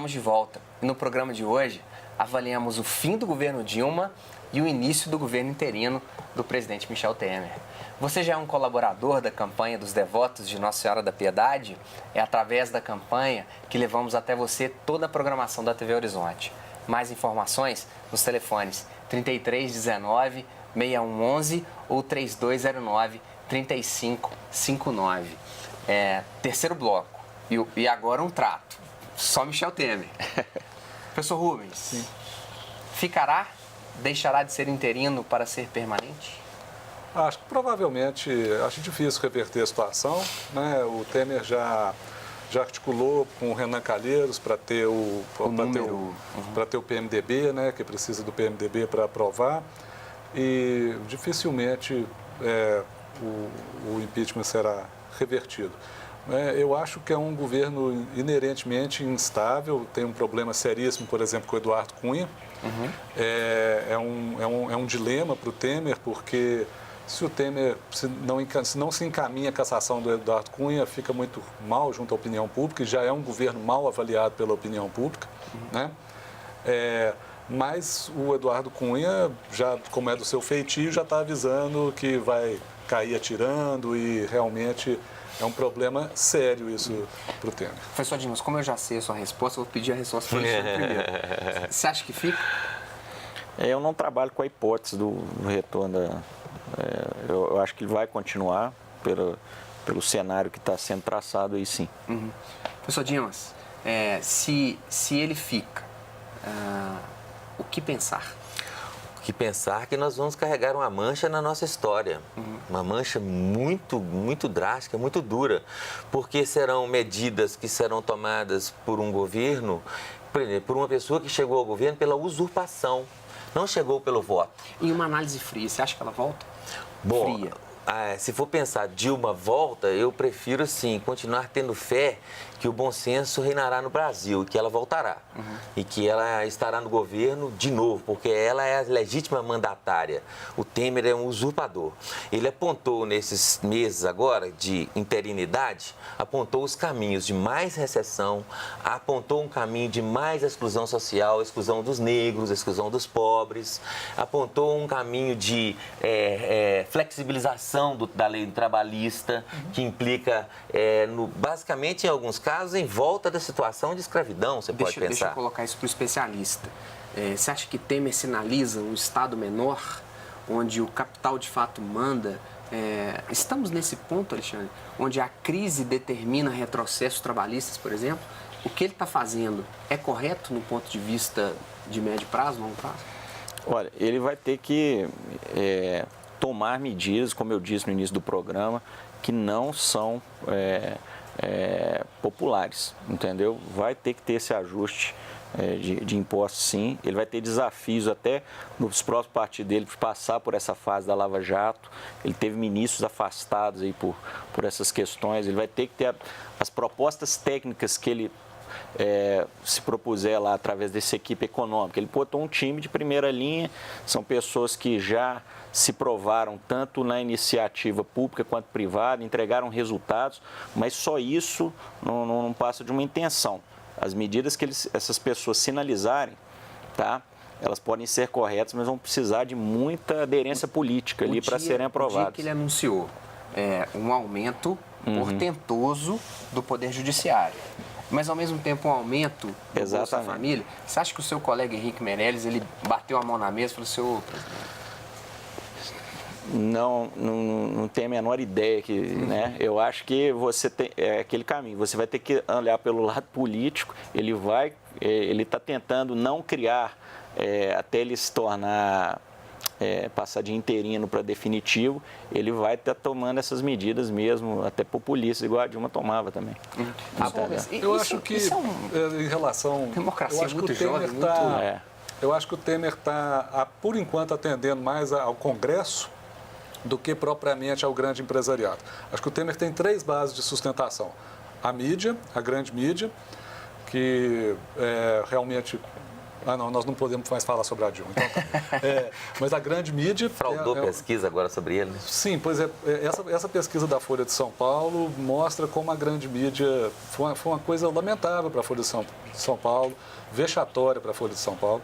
Estamos de volta e no programa de hoje avaliamos o fim do governo Dilma e o início do governo interino do presidente Michel Temer. Você já é um colaborador da campanha dos devotos de Nossa Senhora da Piedade? É através da campanha que levamos até você toda a programação da TV Horizonte. Mais informações nos telefones 3319 6111 ou 3209 3559. Terceiro bloco. E agora um trato. Só Michel Temer. Professor Rubens, sim. Deixará de ser interino para ser permanente? Acho que provavelmente, acho difícil reverter a situação, né? O Temer já articulou com o Renan Calheiros para ter o PMDB, né? Que precisa do PMDB para aprovar. E dificilmente o impeachment será revertido. Eu acho que é um governo inerentemente instável, tem um problema seríssimo, por exemplo, com o Eduardo Cunha. Uhum. É um dilema para o Temer, porque se o Temer se não se encaminha a cassação do Eduardo Cunha, fica muito mal junto à opinião pública, e já é um governo mal avaliado pela opinião pública, né? Mas o Eduardo Cunha, já, como é do seu feitio, já está avisando que vai cair atirando e realmente é um problema sério isso para o Temer. Professor Dimas, como eu já sei a sua resposta, eu vou pedir a resposta para o senhor primeiro. Você acha que fica? Eu não trabalho com a hipótese do retorno. Eu acho que ele vai continuar pelo cenário que está sendo traçado aí, sim. Uhum. Professor Dimas, se ele fica, o que pensar? O que pensar que nós vamos carregar uma mancha na nossa história. Uhum. Uma mancha muito, muito drástica, muito dura. Porque serão medidas que serão tomadas por um governo, por uma pessoa que chegou ao governo pela usurpação. Não chegou pelo voto. Em uma análise fria, você acha que ela volta? Bom, fria. Se for pensar Dilma volta, eu prefiro, sim, continuar tendo fé que o bom senso reinará no Brasil e que ela voltará. Uhum. E que ela estará no governo de novo, porque ela é a legítima mandatária. O Temer é um usurpador. Ele apontou nesses meses agora de interinidade, apontou os caminhos de mais recessão, apontou um caminho de mais exclusão social, exclusão dos negros, exclusão dos pobres, apontou um caminho de flexibilização da lei trabalhista, que implica, basicamente, em alguns casos, em volta da situação de escravidão, pode pensar. Deixa eu colocar isso para o especialista. Você acha que Temer sinaliza um Estado menor, onde o capital de fato manda? Estamos nesse ponto, Alexandre, onde a crise determina retrocessos trabalhistas, por exemplo. O que ele está fazendo é correto no ponto de vista de médio prazo, longo prazo? Olha, ele vai ter que tomar medidas, como eu disse no início do programa, que não são populares, entendeu? Vai ter que ter esse ajuste de impostos, sim. Ele vai ter desafios até nos próximos partidos dele de passar por essa fase da Lava Jato. Ele teve ministros afastados aí por essas questões. Ele vai ter que ter as propostas técnicas que ele se propuser lá através dessa equipe econômica. Ele botou um time de primeira linha, são pessoas que já se provaram tanto na iniciativa pública quanto privada, entregaram resultados, mas só isso não passa de uma intenção. As medidas que essas pessoas sinalizarem, tá? Elas podem ser corretas, mas vão precisar de muita aderência política ali para serem aprovadas. O dia que ele anunciou um aumento portentoso do Poder Judiciário, mas ao mesmo tempo um aumento do Bolsa Família, você acha que o seu colega Henrique Meirelles, ele bateu a mão na mesa e falou, senhor presidente? Não tenho a menor ideia que, né? Eu acho que você tem aquele caminho. Você vai ter que olhar pelo lado político. Ele está tentando não criar até ele se tornar passar de interino para definitivo. Ele vai estar tomando essas medidas mesmo, até populistas, igual a Dilma tomava também. Eu acho que em relação democracia muito jovem, eu acho que o Temer está, por enquanto, atendendo mais ao Congresso do que propriamente ao grande empresariado. Acho que o Temer tem 3 bases de sustentação. A mídia, a grande mídia, que realmente Ah, não, nós não podemos mais falar sobre a Dilma. Então, mas a grande mídia... Fraudou pesquisa agora sobre ele, né? Sim, pois é. Essa pesquisa da Folha de São Paulo mostra como a grande mídia foi uma coisa lamentável para a Folha de São Paulo, vexatória para a Folha de São Paulo.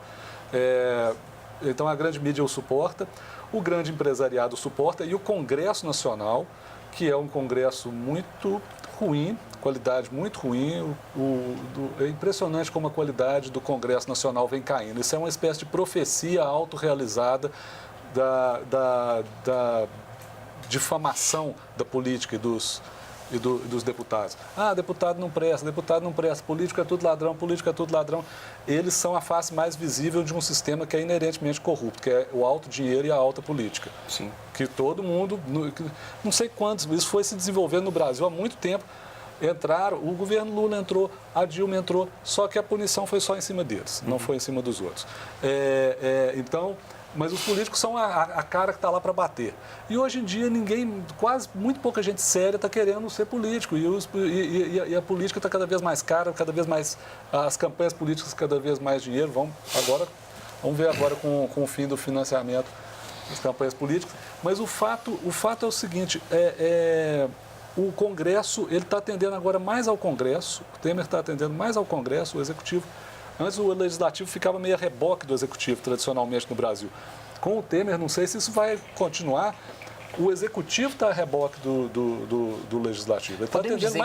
Então, a grande mídia o suporta, o grande empresariado o suporta e o Congresso Nacional, que é um Congresso muito ruim, qualidade muito ruim. É impressionante como a qualidade do Congresso Nacional vem caindo. Isso é uma espécie de profecia autorrealizada da difamação da política e dos deputados. Ah, deputado não presta, político é tudo ladrão, político é tudo ladrão. Eles são a face mais visível de um sistema que é inerentemente corrupto, que é o alto dinheiro e a alta política. Sim. Que todo mundo, não sei quantos, isso foi se desenvolvendo no Brasil há muito tempo. Entraram, o governo Lula entrou, a Dilma entrou, só que a punição foi só em cima deles, não foi em cima dos outros. Então, mas os políticos são a cara que está lá para bater. E hoje em dia muito pouca gente séria está querendo ser político. E a política está cada vez mais cara, cada vez mais, as campanhas políticas cada vez mais dinheiro. Vamos ver agora com o fim do financiamento das campanhas políticas. Mas o fato é o seguinte, o Congresso, ele está atendendo agora mais ao Congresso, o Temer está atendendo mais ao Congresso, o Executivo. Antes o Legislativo ficava meio a reboque do Executivo, tradicionalmente, no Brasil. Com o Temer, não sei se isso vai continuar. O Executivo está a reboque do Legislativo. Ele está atendendo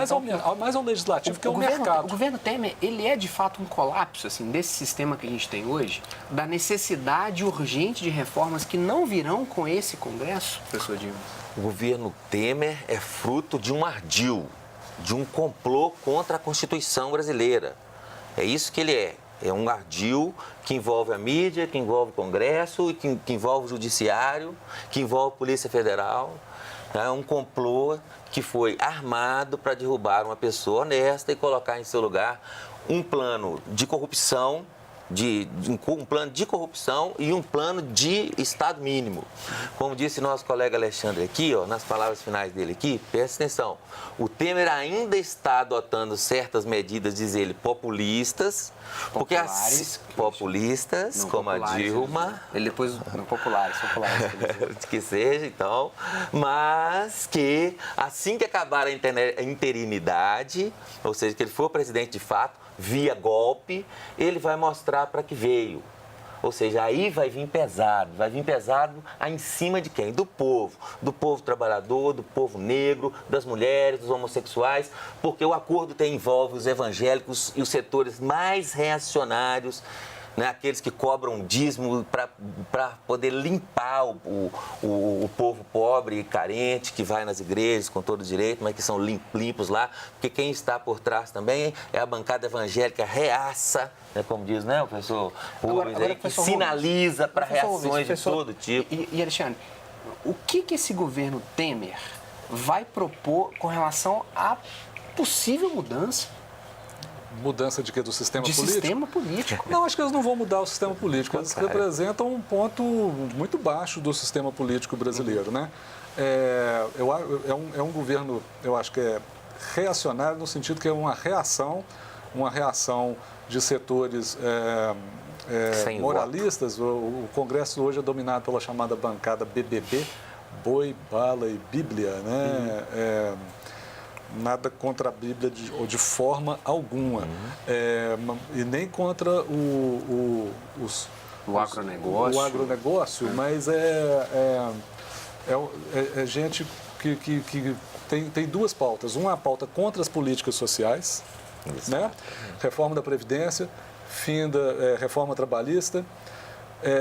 mais ao Legislativo que ao mercado. O governo Temer, ele é de fato um colapso assim, desse sistema que a gente tem hoje, da necessidade urgente de reformas que não virão com esse Congresso, professor Dilma? O governo Temer é fruto de um ardil, de um complô contra a Constituição brasileira. É isso que ele é. É um ardil que envolve a mídia, que envolve o Congresso, que envolve o Judiciário, que envolve a Polícia Federal. É um complô que foi armado para derrubar uma pessoa honesta e colocar em seu lugar um plano de corrupção, um plano de corrupção e um plano de Estado mínimo. Como disse nosso colega Alexandre aqui, nas palavras finais dele aqui, presta atenção, o Temer ainda está adotando certas medidas, diz ele, populistas, populistas, como a Dilma. Ele depois, populares. Que seja, então, mas que assim que acabar a interinidade, ou seja, que ele for presidente de fato, via golpe, ele vai mostrar para que veio. Ou seja, aí vai vir pesado em cima de quem? Do povo trabalhador, do povo negro, das mulheres, dos homossexuais, porque o acordo envolve os evangélicos e os setores mais reacionários, né, aqueles que cobram dízimo para poder limpar o povo pobre e carente que vai nas igrejas com todo direito, mas que são limpos lá, porque quem está por trás também é a bancada evangélica reaça, né, como diz, né, o professor Rubens, que professor sinaliza para reações de todo tipo. E Alexandre, o que esse governo Temer vai propor com relação à possível mudança? Mudança de quê? Do sistema político? Sistema político. Não, acho que eles não vão mudar o sistema político. Eles representam um ponto muito baixo do sistema político brasileiro, né? É um governo, eu acho que é reacionário no sentido que é uma reação de setores moralistas. O Congresso hoje é dominado pela chamada bancada BBB, Boi, Bala e Bíblia, né? Nada contra a Bíblia de forma alguma. E nem contra o agronegócio, mas é gente que tem duas pautas. Uma é a pauta contra as políticas sociais, né? Reforma da Previdência, fim da reforma trabalhista,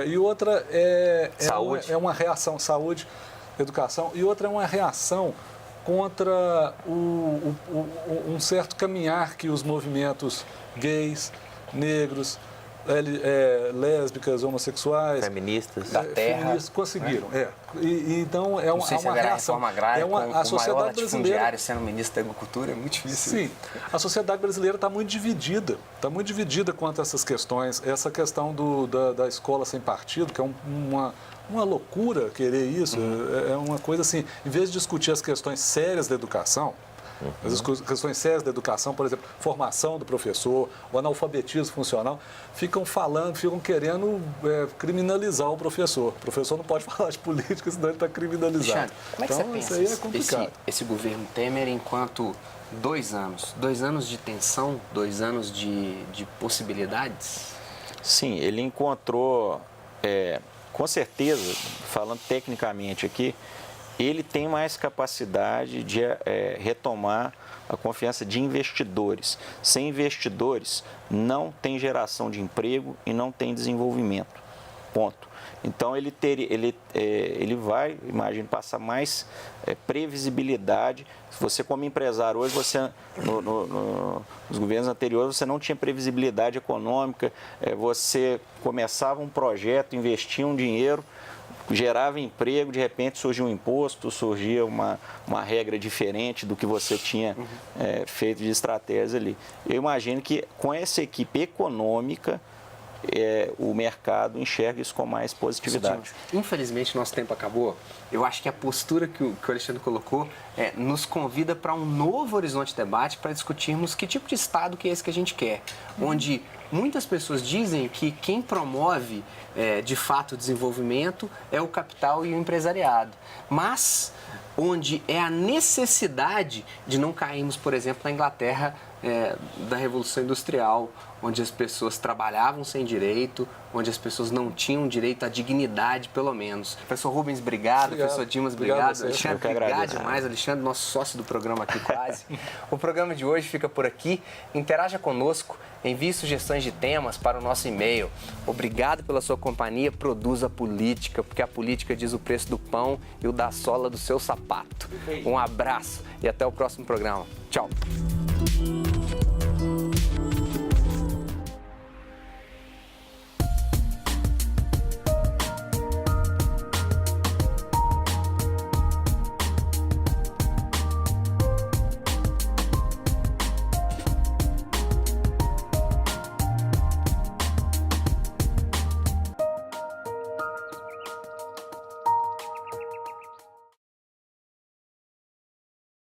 e outra é uma reação, saúde, educação, e outra é uma reação contra um certo caminhar que os movimentos gays, negros, lésbicas, homossexuais, feministas da terra conseguiram. Então é uma reação. A sociedade brasileira sendo ministro da Agricultura é muito difícil. Sim, a sociedade brasileira está muito dividida. Está muito dividida quanto a essas questões. Essa questão da escola sem partido, que é uma loucura querer isso. É uma coisa assim, em vez de discutir as questões sérias da educação, Mas as questões sérias da educação, por exemplo, formação do professor, o analfabetismo funcional, ficam querendo criminalizar o professor. O professor não pode falar de política, senão ele está criminalizado. Alexandre, como é que então, você pensa isso aí é complicado. esse governo Temer enquanto 2 anos de tensão, 2 anos de possibilidades? Sim, ele encontrou, com certeza, falando tecnicamente aqui, ele tem mais capacidade de retomar a confiança de investidores. Sem investidores, não tem geração de emprego e não tem desenvolvimento. Ponto. Então, ele vai, imagino, passar mais previsibilidade. Se você, como empresário, hoje, nos governos anteriores, você não tinha previsibilidade econômica, você começava um projeto, investia um dinheiro, gerava emprego, de repente surgia um imposto, surgia uma regra diferente do que você tinha feito de estratégias ali. Eu imagino que com essa equipe econômica, o mercado enxerga isso com mais positividade. Infelizmente, nosso tempo acabou. Eu acho que a postura que o Alexandre colocou nos convida para um novo horizonte de debate para discutirmos que tipo de Estado que é esse que a gente quer. Onde muitas pessoas dizem que quem promove, de fato, o desenvolvimento é o capital e o empresariado. Mas onde é a necessidade de não cairmos, por exemplo, na Inglaterra da Revolução Industrial, onde as pessoas trabalhavam sem direito, onde as pessoas não tinham direito à dignidade, pelo menos. Professor Rubens, obrigado. Professor Dimas, obrigado. Alexandre, obrigado demais. Alexandre, nosso sócio do programa aqui quase. O programa de hoje fica por aqui. Interaja conosco, envie sugestões de temas para o nosso e-mail. Obrigado pela sua companhia. Produza política, porque a política diz o preço do pão e o da sola do seu sapato. Um abraço e até o próximo programa. Tchau.